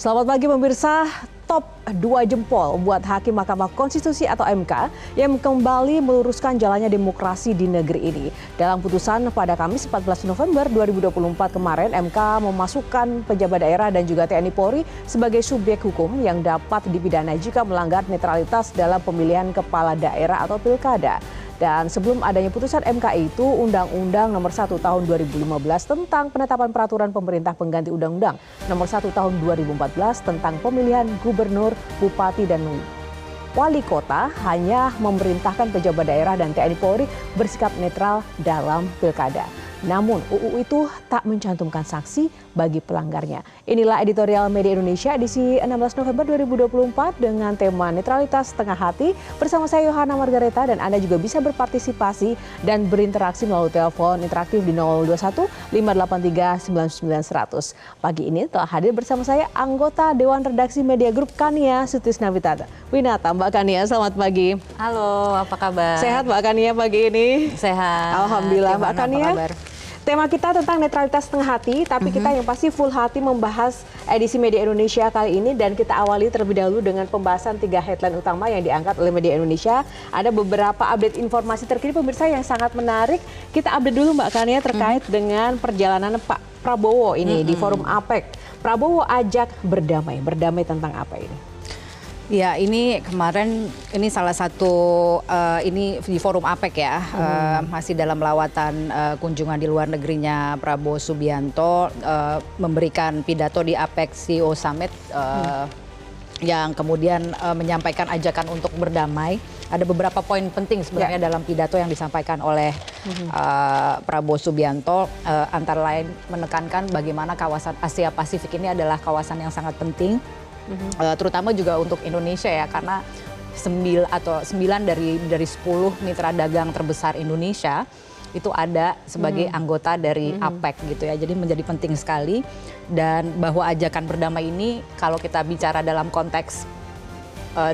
Selamat pagi pemirsa. Top 2 jempol buat Hakim Mahkamah Konstitusi atau MK yang kembali meluruskan jalannya demokrasi di negeri ini. Dalam putusan pada Kamis 14 November 2024 kemarin, MK memasukkan pejabat daerah dan juga TNI Polri sebagai subjek hukum yang dapat dipidana jika melanggar netralitas dalam pemilihan kepala daerah atau pilkada. Dan sebelum adanya putusan MK itu, Undang-Undang Nomor 1 Tahun 2015 tentang penetapan peraturan pemerintah pengganti Undang-Undang Nomor 1 Tahun 2014 tentang pemilihan gubernur, bupati, dan wali kota hanya memerintahkan pejabat daerah dan TNI Polri bersikap netral dalam pilkada. Namun UU itu tak mencantumkan sanksi bagi pelanggarnya. Inilah editorial Media Indonesia edisi 16 November 2024 dengan tema netralitas setengah hati. Bersama saya Yohana Margareta, dan Anda juga bisa berpartisipasi dan berinteraksi melalui telepon interaktif di 021 583 9900. Pagi ini telah hadir bersama saya anggota Dewan Redaksi Media Group Kania Sutisna Winata. Mbak Kania, selamat pagi. Halo, apa kabar? Sehat Mbak Kania pagi ini? Sehat. Alhamdulillah. Mbak Kania, tema kita tentang netralitas setengah hati, tapi kita yang pasti full hati membahas edisi Media Indonesia kali ini, dan kita awali terlebih dahulu dengan pembahasan 3 headline utama yang diangkat oleh Media Indonesia. Ada beberapa update informasi terkini pemirsa yang sangat menarik. Kita update dulu Mbak Kania terkait dengan perjalanan Pak Prabowo ini di forum APEC. Prabowo ajak berdamai. Berdamai tentang apa ini? Ya, ini kemarin ini salah satu ini di forum APEC ya, masih dalam lawatan kunjungan di luar negerinya Prabowo Subianto, memberikan pidato di APEC CEO Summit yang kemudian menyampaikan ajakan untuk berdamai. Ada beberapa poin penting sebenarnya dalam pidato yang disampaikan oleh Prabowo Subianto, antara lain menekankan bagaimana kawasan Asia Pasifik ini adalah kawasan yang sangat penting. Terutama juga untuk Indonesia ya, karena 9 dari 10 mitra dagang terbesar Indonesia itu ada sebagai anggota dari APEC gitu ya. Jadi menjadi penting sekali, dan bahwa ajakan berdamai ini kalau kita bicara dalam konteks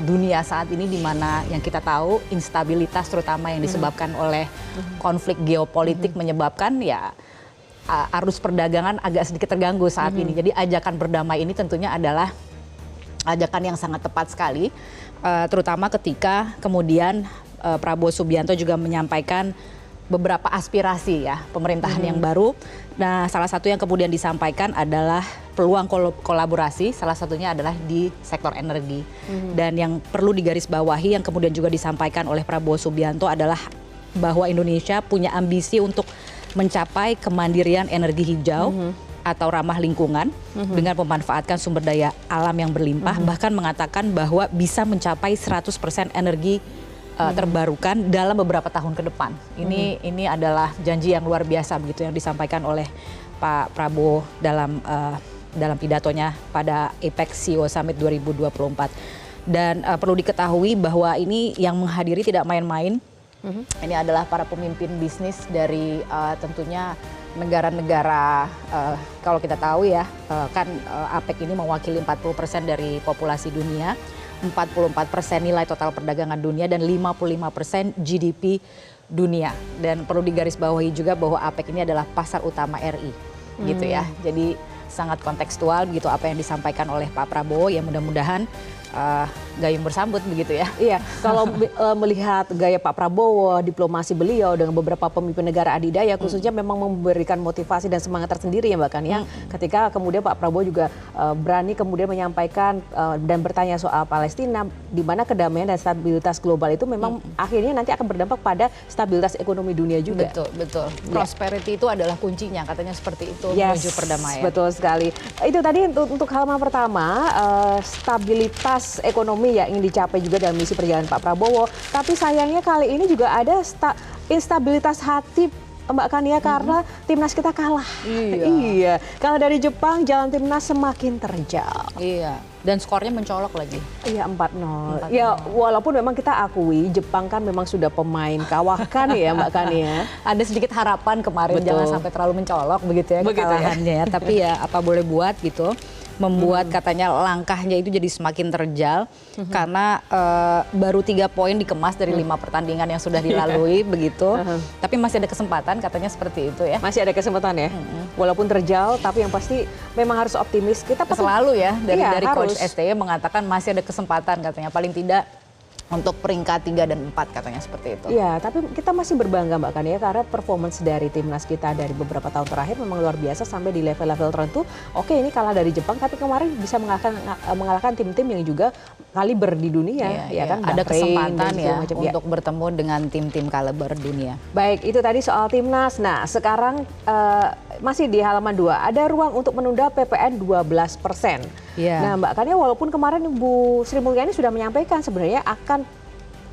dunia saat ini, di mana yang kita tahu instabilitas terutama yang disebabkan oleh konflik geopolitik menyebabkan ya arus perdagangan agak sedikit terganggu saat ini. Jadi ajakan berdamai ini tentunya adalah ajakan yang sangat tepat sekali, terutama ketika kemudian Prabowo Subianto juga menyampaikan beberapa aspirasi ya pemerintahan yang baru. Nah, salah satu yang kemudian disampaikan adalah peluang kolaborasi, salah satunya adalah di sektor energi. Dan yang perlu digarisbawahi yang kemudian juga disampaikan oleh Prabowo Subianto adalah bahwa Indonesia punya ambisi untuk mencapai kemandirian energi hijau atau ramah lingkungan dengan memanfaatkan sumber daya alam yang berlimpah, bahkan mengatakan bahwa bisa mencapai 100% energi terbarukan dalam beberapa tahun ke depan. Ini adalah janji yang luar biasa begitu yang disampaikan oleh Pak Prabowo dalam pidatonya pada APEC CEO Summit 2024. Dan perlu diketahui bahwa ini yang menghadiri tidak main-main. Ini adalah para pemimpin bisnis dari tentunya negara-negara, kalau kita tahu ya, kan APEC ini mewakili 40% dari populasi dunia, 44% nilai total perdagangan dunia, dan 55% GDP dunia. Dan perlu digarisbawahi juga bahwa APEC ini adalah pasar utama RI, gitu ya. Jadi sangat kontekstual begitu apa yang disampaikan oleh Pak Prabowo, ya mudah-mudahan gayung bersambut begitu ya. Iya, kalau melihat gaya Pak Prabowo, diplomasi beliau dengan beberapa pemimpin negara adidaya, khususnya memang memberikan motivasi dan semangat tersendiri ya Mbak Kania. Ketika kemudian Pak Prabowo juga berani kemudian menyampaikan dan bertanya soal Palestina, di mana kedamaian dan stabilitas global itu memang akhirnya nanti akan berdampak pada stabilitas ekonomi dunia juga. Betul. Prosperity itu adalah kuncinya, katanya seperti itu, menuju perdamaian. Betul sekali. Itu tadi untuk halaman pertama, stabilitas ekonomi yang ingin dicapai juga dalam misi perjalanan Pak Prabowo. Tapi sayangnya kali ini juga ada instabilitas hati Mbak Kania, karena timnas kita kalah. Iya. Kalah dari Jepang, jalan timnas semakin terjal. Iya. Dan skornya mencolok lagi. Iya, 4-0. Ya, walaupun memang kita akui Jepang kan memang sudah pemain kawakan ya Mbak Kania. Ada sedikit harapan kemarin, jangan sampai terlalu mencolok begitu ya kekalahannya ya. Tapi ya apa boleh buat gitu. membuat katanya langkahnya itu jadi semakin terjal karena baru 3 poin dikemas dari 5 pertandingan yang sudah dilalui begitu. Tapi masih ada kesempatan katanya seperti itu ya. Masih ada kesempatan ya. Walaupun terjal, tapi yang pasti memang harus optimis. Kita Selalu ya dari harus. Coach STY mengatakan masih ada kesempatan katanya paling tidak untuk peringkat 3 dan 4 katanya seperti itu. Iya, tapi kita masih berbangga Mbak Kan ya, karena performance dari timnas kita dari beberapa tahun terakhir memang luar biasa sampai di level-level tertentu. Oke, ini kalah dari Jepang, tapi kemarin bisa mengalahkan tim-tim yang juga kaliber di dunia. Ya kan? Ada Bahrain kesempatan dan ya macam, untuk bertemu dengan tim-tim kaliber dunia. Baik, itu tadi soal timnas. Nah, sekarang masih di halaman 2, ada ruang untuk menunda PPN 12%. Nah, Mbak Kania, walaupun kemarin Bu Sri Mulyani sudah menyampaikan sebenarnya akan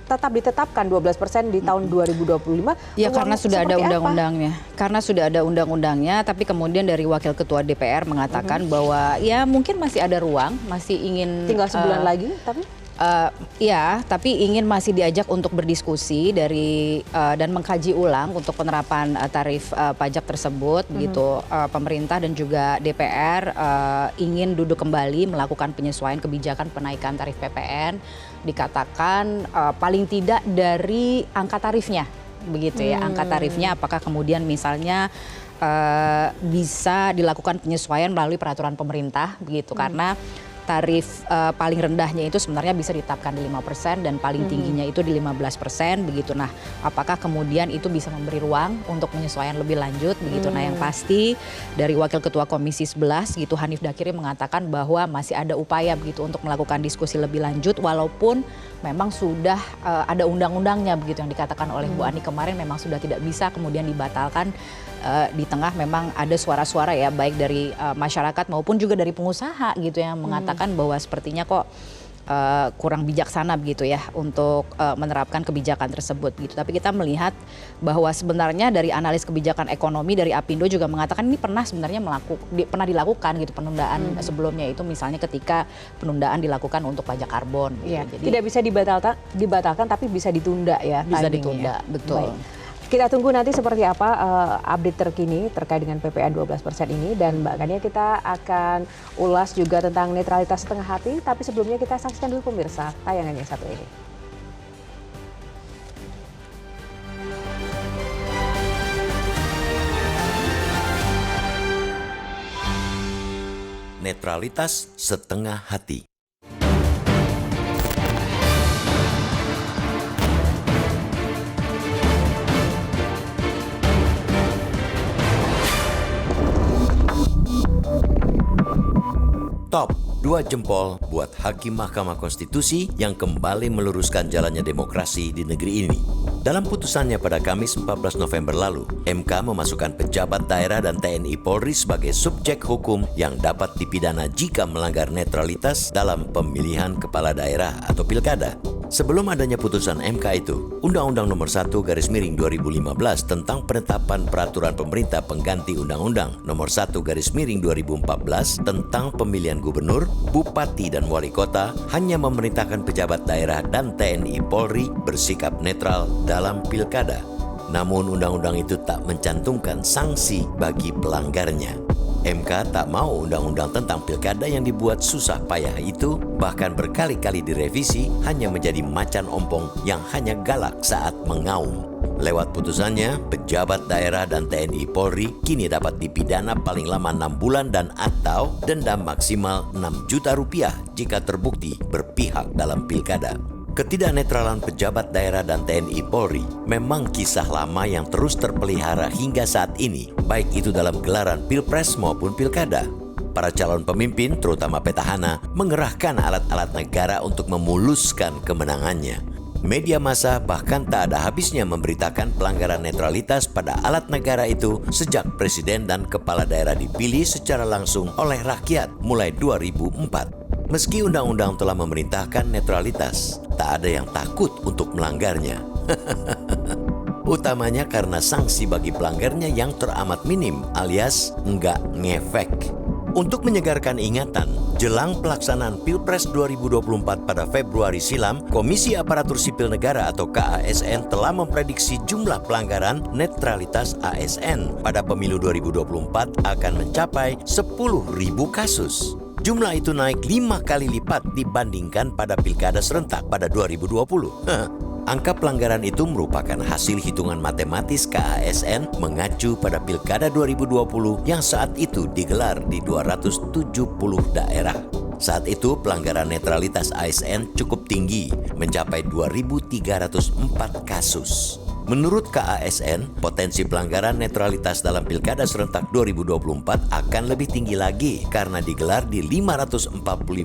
tetap ditetapkan 12% di tahun 2025. Ya, karena sudah ada undang-undangnya. Karena sudah ada undang-undangnya, tapi kemudian dari Wakil Ketua DPR mengatakan bahwa ya mungkin masih ada ruang, masih ingin tinggal sebulan lagi, tapi ya, tapi ingin masih diajak untuk berdiskusi dan mengkaji ulang untuk penerapan tarif pajak tersebut, begitu. Pemerintah dan juga DPR ingin duduk kembali melakukan penyesuaian kebijakan penaikan tarif PPN, dikatakan paling tidak dari angka tarifnya, begitu ya. Angka tarifnya apakah kemudian misalnya bisa dilakukan penyesuaian melalui peraturan pemerintah, begitu, karena tarif paling rendahnya itu sebenarnya bisa ditetapkan di 5% dan paling tingginya itu di 15%, begitu. Nah, apakah kemudian itu bisa memberi ruang untuk penyesuaian lebih lanjut, begitu. Nah, yang pasti dari Wakil Ketua Komisi 11 gitu Hanif Dakiri mengatakan bahwa masih ada upaya begitu untuk melakukan diskusi lebih lanjut, walaupun memang sudah ada undang-undangnya begitu yang dikatakan oleh Bu Ani kemarin memang sudah tidak bisa kemudian dibatalkan. Di tengah memang ada suara-suara ya baik dari masyarakat maupun juga dari pengusaha gitu yang mengatakan bahwa sepertinya kok kurang bijaksana begitu ya untuk menerapkan kebijakan tersebut gitu. Tapi kita melihat bahwa sebenarnya dari analis kebijakan ekonomi dari Apindo juga mengatakan ini pernah sebenarnya pernah dilakukan gitu penundaan sebelumnya itu, misalnya ketika penundaan dilakukan untuk pajak karbon gitu. ya, Jadi tidak bisa dibatalkan tapi bisa ditunda ya. bisa timingnya. ditunda, betul. Baik. Kita tunggu nanti seperti apa update terkini terkait dengan PPN 12% ini, dan Mbak Kania kita akan ulas juga tentang netralitas setengah hati, tapi sebelumnya kita saksikan dulu pemirsa tayangan yang satu ini. Netralitas setengah hati. Top 2 jempol buat Hakim Mahkamah Konstitusi yang kembali meluruskan jalannya demokrasi di negeri ini. Dalam putusannya pada Kamis 14 November lalu, MK memasukkan pejabat daerah dan TNI Polri sebagai subjek hukum yang dapat dipidana jika melanggar netralitas dalam pemilihan kepala daerah atau pilkada. Sebelum adanya putusan MK itu, Undang-Undang Nomor 1/2015 tentang penetapan peraturan pemerintah pengganti Undang-Undang Nomor 1/2014 tentang pemilihan gubernur, bupati, dan wali kota hanya memerintahkan pejabat daerah dan TNI Polri bersikap netral dalam pilkada. Namun undang-undang itu tak mencantumkan sanksi bagi pelanggarnya. MK tak mau undang-undang tentang pilkada yang dibuat susah payah itu bahkan berkali-kali direvisi hanya menjadi macan ompong yang hanya galak saat mengaum. Lewat putusannya, pejabat daerah dan TNI Polri kini dapat dipidana paling lama 6 bulan dan atau denda maksimal 6 juta rupiah jika terbukti berpihak dalam pilkada. Ketidaknetralan pejabat daerah dan TNI Polri memang kisah lama yang terus terpelihara hingga saat ini, baik itu dalam gelaran Pilpres maupun Pilkada. Para calon pemimpin, terutama petahana, mengerahkan alat-alat negara untuk memuluskan kemenangannya. Media massa bahkan tak ada habisnya memberitakan pelanggaran netralitas pada alat negara itu sejak presiden dan kepala daerah dipilih secara langsung oleh rakyat mulai 2004. Meski undang-undang telah memerintahkan netralitas, tak ada yang takut untuk melanggarnya. Utamanya karena sanksi bagi pelanggarnya yang teramat minim alias nggak ngefek. Untuk menyegarkan ingatan, jelang pelaksanaan Pilpres 2024 pada Februari silam, Komisi Aparatur Sipil Negara atau KASN telah memprediksi jumlah pelanggaran netralitas ASN pada pemilu 2024 akan mencapai 10.000 kasus. Jumlah itu naik 5 kali lipat dibandingkan pada pilkada serentak pada 2020. Angka pelanggaran itu merupakan hasil hitungan matematis KASN mengacu pada pilkada 2020 yang saat itu digelar di 270 daerah. Saat itu pelanggaran netralitas ASN cukup tinggi, mencapai 2.304 kasus. Menurut KASN, potensi pelanggaran netralitas dalam Pilkada Serentak 2024 akan lebih tinggi lagi karena digelar di 545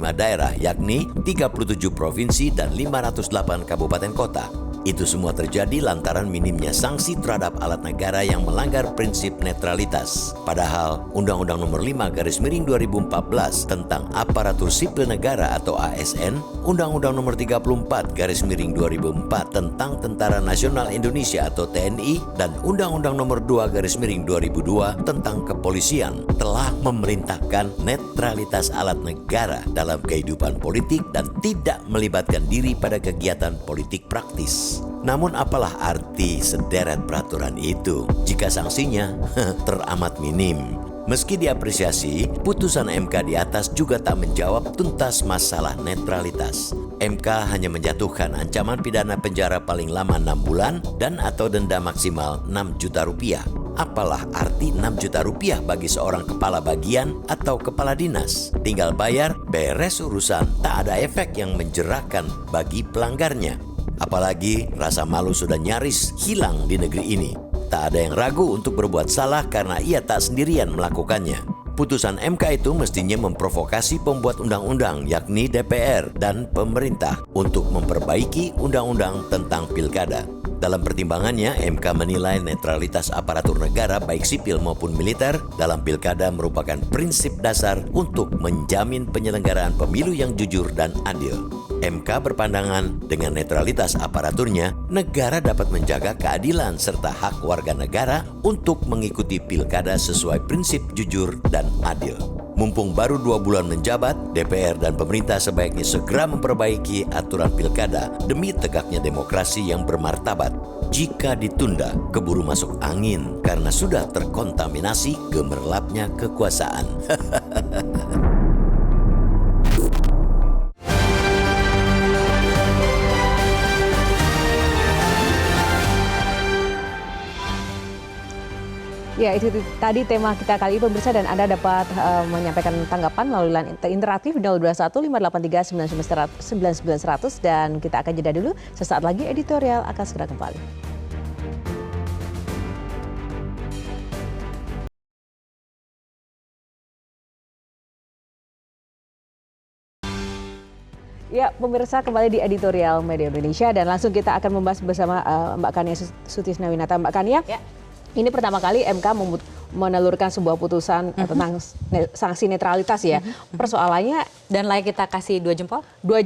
daerah, yakni 37 provinsi dan 508 kabupaten kota. Itu semua terjadi lantaran minimnya sanksi terhadap alat negara yang melanggar prinsip netralitas. Padahal Undang-Undang Nomor 5/2014 tentang Aparatur Sipil Negara atau ASN, Undang-Undang Nomor 34/2004 tentang Tentara Nasional Indonesia atau TNI, dan Undang-Undang Nomor 2/2002 tentang Kepolisian telah memerintahkan netralitas alat negara dalam kehidupan politik dan tidak melibatkan diri pada kegiatan politik praktis. Namun apalah arti sederet peraturan itu jika sanksinya teramat minim? Meski diapresiasi, putusan MK di atas juga tak menjawab tuntas masalah netralitas. MK hanya menjatuhkan ancaman pidana penjara paling lama 6 bulan dan atau denda maksimal 6 juta rupiah. Apalah arti 6 juta rupiah bagi seorang kepala bagian atau kepala dinas? Tinggal bayar, beres urusan, tak ada efek yang menjerahkan bagi pelanggarnya. Apalagi rasa malu sudah nyaris hilang di negeri ini. Tak ada yang ragu untuk berbuat salah karena ia tak sendirian melakukannya. Putusan MK itu mestinya memprovokasi pembuat undang-undang yakni DPR dan pemerintah untuk memperbaiki undang-undang tentang pilkada. Dalam pertimbangannya, MK menilai netralitas aparatur negara baik sipil maupun militer dalam pilkada merupakan prinsip dasar untuk menjamin penyelenggaraan pemilu yang jujur dan adil. MK berpandangan dengan netralitas aparaturnya, negara dapat menjaga keadilan serta hak warga negara untuk mengikuti pilkada sesuai prinsip jujur dan adil. Mumpung baru 2 bulan menjabat, DPR dan pemerintah sebaiknya segera memperbaiki aturan pilkada demi tegaknya demokrasi yang bermartabat. Jika ditunda, keburu masuk angin karena sudah terkontaminasi gemerlapnya kekuasaan. Ya, itu tadi tema kita kali ini pemirsa, dan Anda dapat menyampaikan tanggapan melalui line interaktif 021 583 9900 dan kita akan jeda dulu. Sesaat lagi editorial akan segera kembali. Ya, pemirsa, kembali di editorial Media Indonesia dan langsung kita akan membahas bersama Mbak Kania Sutisnawinata. Mbak Kania, ya. Ini pertama kali MK menelurkan sebuah putusan tentang sanksi netralitas ya. Persoalannya, Dan layak kita kasih 2 jempol? 2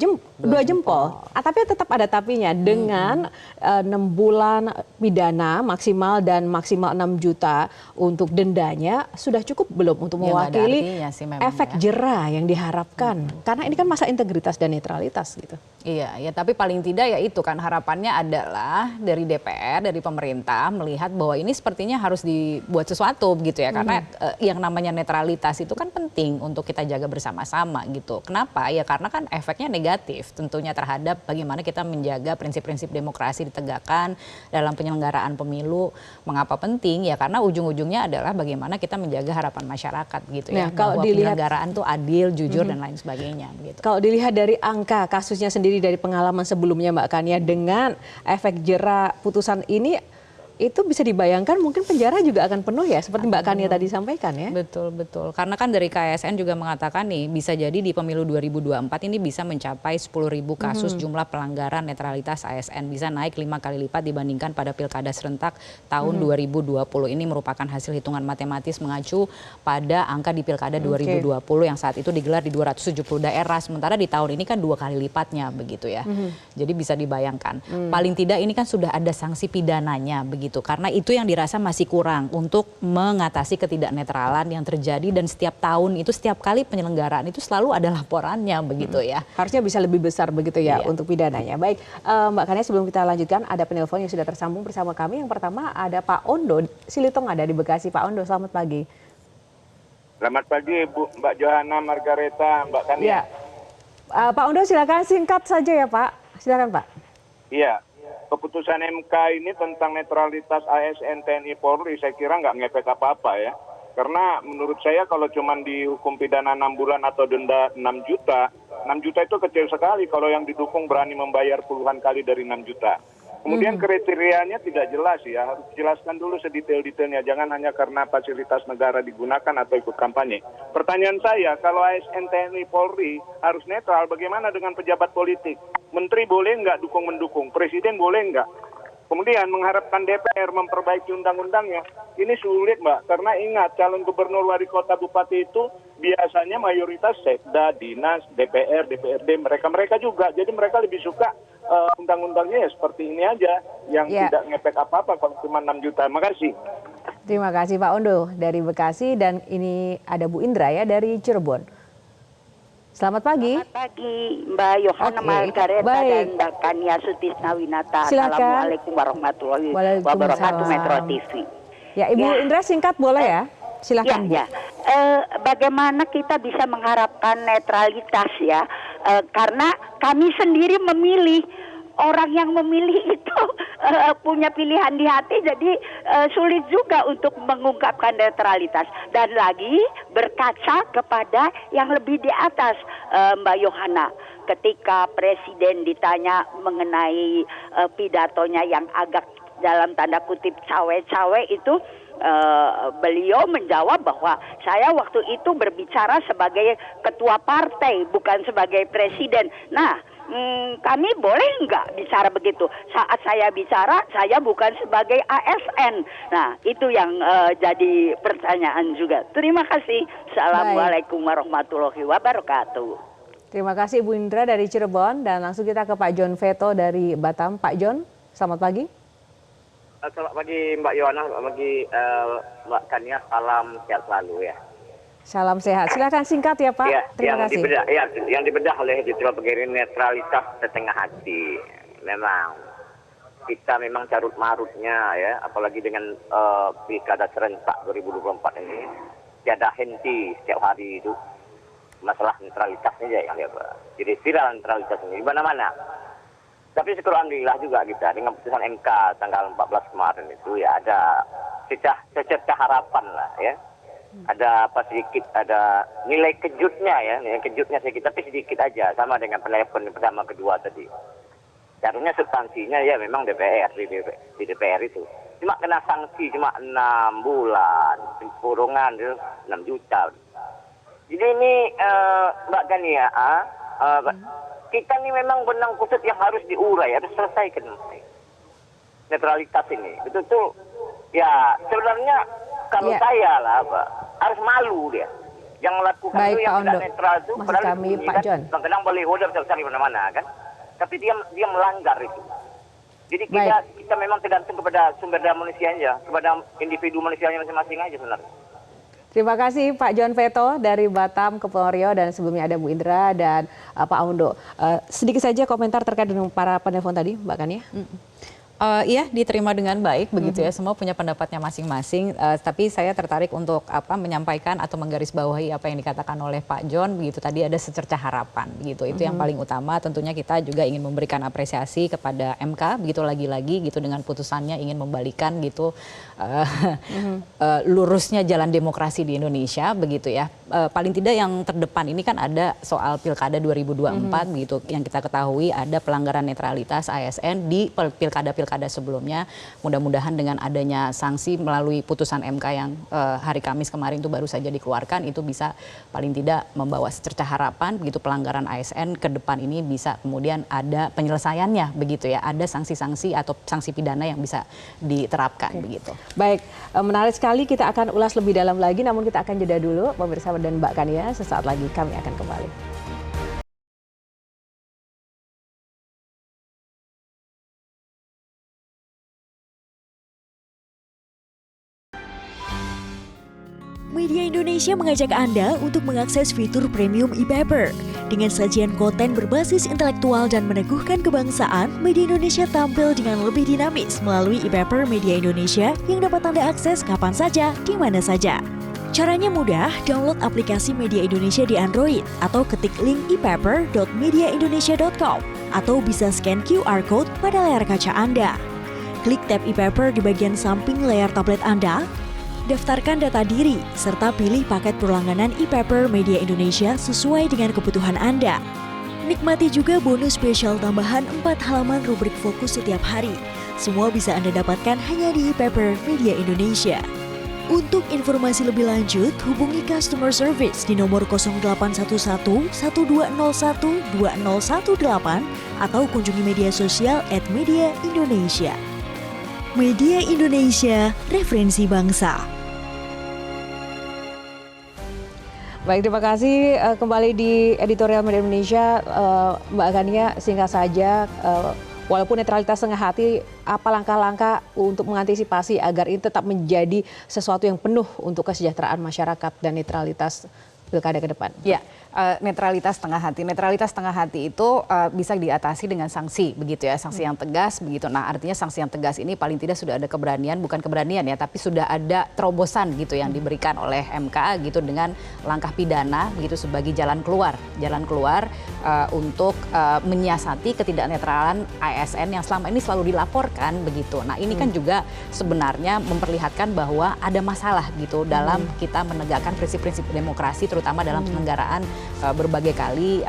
jempol. Tapi tetap ada tapinya dengan 6 bulan pidana maksimal dan maksimal 6 juta untuk dendanya. Sudah cukup belum untuk mewakili efek jera yang diharapkan? Karena ini kan masa integritas dan netralitas gitu. Iya, ya, tapi paling tidak ya itu kan harapannya adalah dari DPR, dari pemerintah melihat bahwa ini sepertinya harus dibuat sesuatu gitu ya. Karena yang namanya netralitas itu kan penting untuk kita jaga bersama-sama gitu. Kenapa? Ya karena kan efeknya negatif tentunya terhadap bagaimana kita menjaga prinsip-prinsip demokrasi ditegakkan dalam penyelenggaraan pemilu. Mengapa penting? Ya karena ujung-ujungnya adalah bagaimana kita menjaga harapan masyarakat gitu ya. Nah, kalau bahwa dilihat, penyelenggaraan tuh adil, jujur dan lain sebagainya gitu. Kalau dilihat dari angka kasusnya sendiri dari pengalaman sebelumnya Mbak Kania, dengan efek jera putusan ini, itu bisa dibayangkan mungkin penjara juga akan penuh ya, seperti Mbak Kania tadi sampaikan ya. Betul, betul. Karena kan dari KSN juga mengatakan nih, bisa jadi di pemilu 2024 ini bisa mencapai 10.000 kasus jumlah pelanggaran netralitas ASN. Bisa naik 5 kali lipat dibandingkan pada pilkada serentak tahun 2020. Ini merupakan hasil hitungan matematis mengacu pada angka di pilkada 2020 yang saat itu digelar di 270 daerah. Sementara di tahun ini kan 2 kali lipatnya begitu ya. Jadi bisa dibayangkan. Paling tidak ini kan sudah ada sanksi pidananya begitu. Karena itu yang dirasa masih kurang untuk mengatasi ketidaknetralan yang terjadi, dan setiap tahun itu setiap kali penyelenggaraan itu selalu ada laporannya begitu ya. Harusnya bisa lebih besar begitu ya untuk pidananya. Baik, Mbak Kania, sebelum kita lanjutkan ada penelpon yang sudah tersambung bersama kami. Yang pertama ada Pak Ondo Silitong, ada di Bekasi. Pak Ondo, selamat pagi. Selamat pagi Mbak Johanna Margareta, Mbak Kania. Ya. Pak Undo silakan singkat saja ya Pak. Silakan Pak. Iya, keputusan MK ini tentang netralitas ASN TNI Polri saya kira nggak ngefek apa-apa ya. Karena menurut saya kalau cuma dihukum pidana 6 bulan atau denda 6 juta itu kecil sekali kalau yang didukung berani membayar puluhan kali dari 6 juta. Kemudian kriterianya tidak jelas ya, harus dijelaskan dulu sedetail-detailnya, jangan hanya karena fasilitas negara digunakan atau ikut kampanye. Pertanyaan saya, kalau ASN TNI Polri harus netral, bagaimana dengan pejabat politik? Menteri boleh nggak dukung-mendukung? Presiden boleh nggak? Kemudian mengharapkan DPR memperbaiki undang-undangnya, ini sulit Mbak, karena ingat calon gubernur, wali kota, bupati itu biasanya mayoritas sekda, dinas, DPR, DPRD, mereka juga. Jadi mereka lebih suka undang-undangnya ya seperti ini aja, yang tidak ngefek apa-apa kalau cuma 6 juta. Makasih. Terima kasih Pak Undo dari Bekasi, dan ini ada Bu Indra ya dari Cirebon. Selamat pagi. Selamat pagi Mbak Yohana Margareta dan Mbak Kania Sutisnawinata. Silakan. Assalamualaikum warahmatullahi wabarakatuh, Metro TV. Ya Ibu Indra singkat boleh ya? Silakan. Ya. Bagaimana kita bisa mengharapkan netralitas ya? Karena kami sendiri memilih. Orang yang memilih itu punya pilihan di hati, jadi sulit juga untuk mengungkapkan netralitas. Dan lagi berkaca kepada yang lebih di atas, Mbak Yohana. Ketika Presiden ditanya mengenai pidatonya yang agak dalam tanda kutip cawe-cawe itu, beliau menjawab bahwa saya waktu itu berbicara sebagai ketua partai, bukan sebagai presiden. Nah, kami boleh nggak bicara begitu? Saat saya bicara, saya bukan sebagai ASN. Nah, itu yang jadi pertanyaan juga. Terima kasih. Assalamualaikum warahmatullahi wabarakatuh. Terima kasih Bu Indra dari Cirebon, dan langsung kita ke Pak John Veto dari Batam. Pak John, selamat pagi. Selamat pagi Mbak Yohana, selamat pagi Mbak Kania, salam sehat selalu ya. Salam sehat. Silakan singkat ya Pak. Ya, Terima kasih. Yang dibedah oleh Ditjen Pegiri netralitas setengah hati. Memang kita memang carut marutnya ya, apalagi dengan pilkada serentak 2024 ini, tiada henti setiap hari itu masalah netralitasnya aja yang dia. Jadi viral netralitas ini di mana-mana. Tapi syukur alhamdulillah juga kita dengan putusan MK tanggal 14 kemarin itu ya ada secercah harapan lah ya. Ada apa sedikit, ada nilai kejutnya ya, nilai kejutnya sedikit, tapi sedikit aja, sama dengan penelpon pertama kedua tadi. Seharusnya substansinya ya memang DPR, di DPR itu. Cuma kena sanksi cuma 6 bulan, kurungan 6 juta. Jadi ini Mbak Gania, kita ini memang benang kusut yang harus diurai, harus selesaikan netralitas ini. Betul-betul ya sebenarnya kalau saya lah Pak, harus malu dia. Yang melakukan Baik, itu yang Pak tidak Ondo. netral itu Masih padahal kami, bunyi, Pak kan, John. kadang-kadang boleh order besar di mana-mana kan. Tapi dia melanggar itu. Jadi kita memang tergantung kepada sumber daya manusianya, kepada individu manusianya masing-masing aja sebenarnya. Terima kasih Pak John Veto dari Batam, Kepulauan Riau, dan sebelumnya ada Bu Indra dan Pak Undo. Sedikit saja komentar terkait dengan para penelpon tadi, Mbak Kania. Iya, diterima dengan baik begitu ya. Semua punya pendapatnya masing-masing. Tapi saya tertarik untuk menyampaikan atau menggarisbawahi apa yang dikatakan oleh Pak John begitu. Tadi ada secercah harapan begitu. Itu yang paling utama. Tentunya kita juga ingin memberikan apresiasi kepada MK begitu, lagi-lagi gitu dengan putusannya ingin membalikan gitu lurusnya jalan demokrasi di Indonesia begitu ya. Paling tidak yang terdepan ini kan ada soal Pilkada 2024 begitu, yang kita ketahui ada pelanggaran netralitas ASN di pilkada sebelumnya. Mudah-mudahan dengan adanya sanksi melalui putusan MK yang hari Kamis kemarin itu baru saja dikeluarkan, itu bisa paling tidak membawa secercah harapan begitu pelanggaran ASN ke depan ini bisa kemudian ada penyelesaiannya begitu ya, ada sanksi-sanksi atau sanksi pidana yang bisa diterapkan begitu. Baik, menarik sekali, kita akan ulas lebih dalam lagi, namun kita akan jeda dulu pemirsa dan Mbak Kania. Sesaat lagi kami akan kembali. Media Indonesia mengajak Anda untuk mengakses fitur premium e-paper. Dengan sajian konten berbasis intelektual dan meneguhkan kebangsaan, Media Indonesia tampil dengan lebih dinamis melalui e-paper Media Indonesia yang dapat Anda akses kapan saja, di mana saja. Caranya mudah, download aplikasi Media Indonesia di Android atau ketik link ePaper.mediaindonesia.com atau bisa scan QR Code pada layar kaca Anda. Klik tab ePaper di bagian samping layar tablet Anda, daftarkan data diri, serta pilih paket berlangganan ePaper Media Indonesia sesuai dengan kebutuhan Anda. Nikmati juga bonus spesial tambahan 4 halaman rubrik fokus setiap hari. Semua bisa Anda dapatkan hanya di ePaper Media Indonesia. Untuk informasi lebih lanjut, hubungi customer service di nomor 0811 1201 2018 atau kunjungi media sosial @mediaindonesia. Media Indonesia, referensi bangsa. Baik, terima kasih kembali di editorial Media Indonesia, Mbak Agania. Singkat saja, walaupun netralitas setengah hati, apa langkah-langkah untuk mengantisipasi agar ini tetap menjadi sesuatu yang penuh untuk kesejahteraan masyarakat dan netralitas pilkada ke depan? Ya, netralitas setengah hati. Netralitas setengah hati itu bisa diatasi dengan sanksi, begitu ya, sanksi yang tegas, begitu. Nah, artinya sanksi yang tegas ini paling tidak sudah ada keberanian, bukan keberanian ya, tapi sudah ada terobosan gitu yang diberikan oleh MK gitu dengan langkah pidana, begitu sebagai jalan keluar untuk menyiasati ketidaknetralan ASN yang selama ini selalu dilaporkan, begitu. Nah, ini kan juga sebenarnya memperlihatkan bahwa ada masalah gitu dalam kita menegakkan prinsip-prinsip demokrasi, terutama dalam penyelenggaraan berbagai kali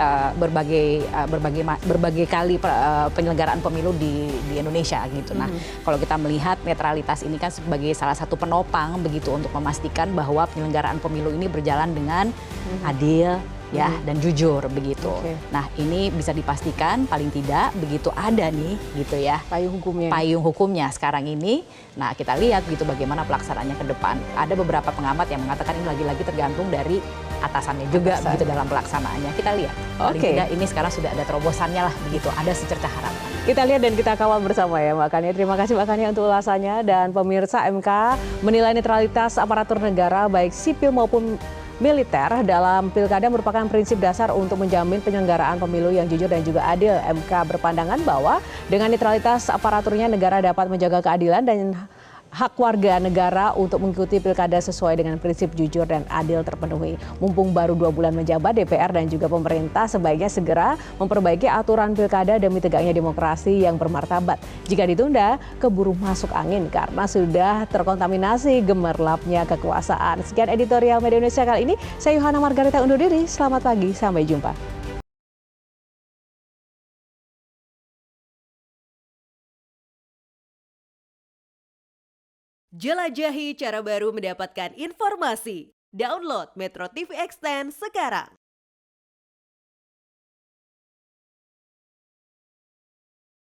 penyelenggaraan pemilu di Indonesia gitu. Nah, kalau kita melihat netralitas ini kan sebagai salah satu penopang begitu untuk memastikan bahwa penyelenggaraan pemilu ini berjalan dengan adil ya dan jujur begitu. Nah, ini bisa dipastikan paling tidak begitu ada nih gitu ya payung hukumnya sekarang ini. Nah, kita lihat gitu bagaimana pelaksanaannya ke depan. Ada beberapa pengamat yang mengatakan ini lagi-lagi tergantung dari atasannya juga begitu dalam pelaksanaannya. Kita lihat paling tidak ini sekarang sudah ada terobosannya lah begitu, ada secercah harapan. Kita lihat dan kita kawal bersama ya Mbak Kania. Terima kasih Mbak Kania untuk ulasannya. Dan pemirsa, MK menilai netralitas aparatur negara baik sipil maupun militer dalam pilkada merupakan prinsip dasar untuk menjamin penyelenggaraan pemilu yang jujur dan juga adil. MK berpandangan bahwa dengan netralitas aparaturnya negara dapat menjaga keadilan dan hak warga negara untuk mengikuti pilkada sesuai dengan prinsip jujur dan adil terpenuhi. Mumpung baru 2 bulan menjabat, DPR dan juga pemerintah sebaiknya segera memperbaiki aturan pilkada demi tegaknya demokrasi yang bermartabat. Jika ditunda, keburu masuk angin karena sudah terkontaminasi gemerlapnya kekuasaan. Sekian editorial Media Indonesia kali ini. Saya Yohana Margarita undur diri. Selamat pagi, sampai jumpa. Jelajahi cara baru mendapatkan informasi. Download Metro TV Extend sekarang.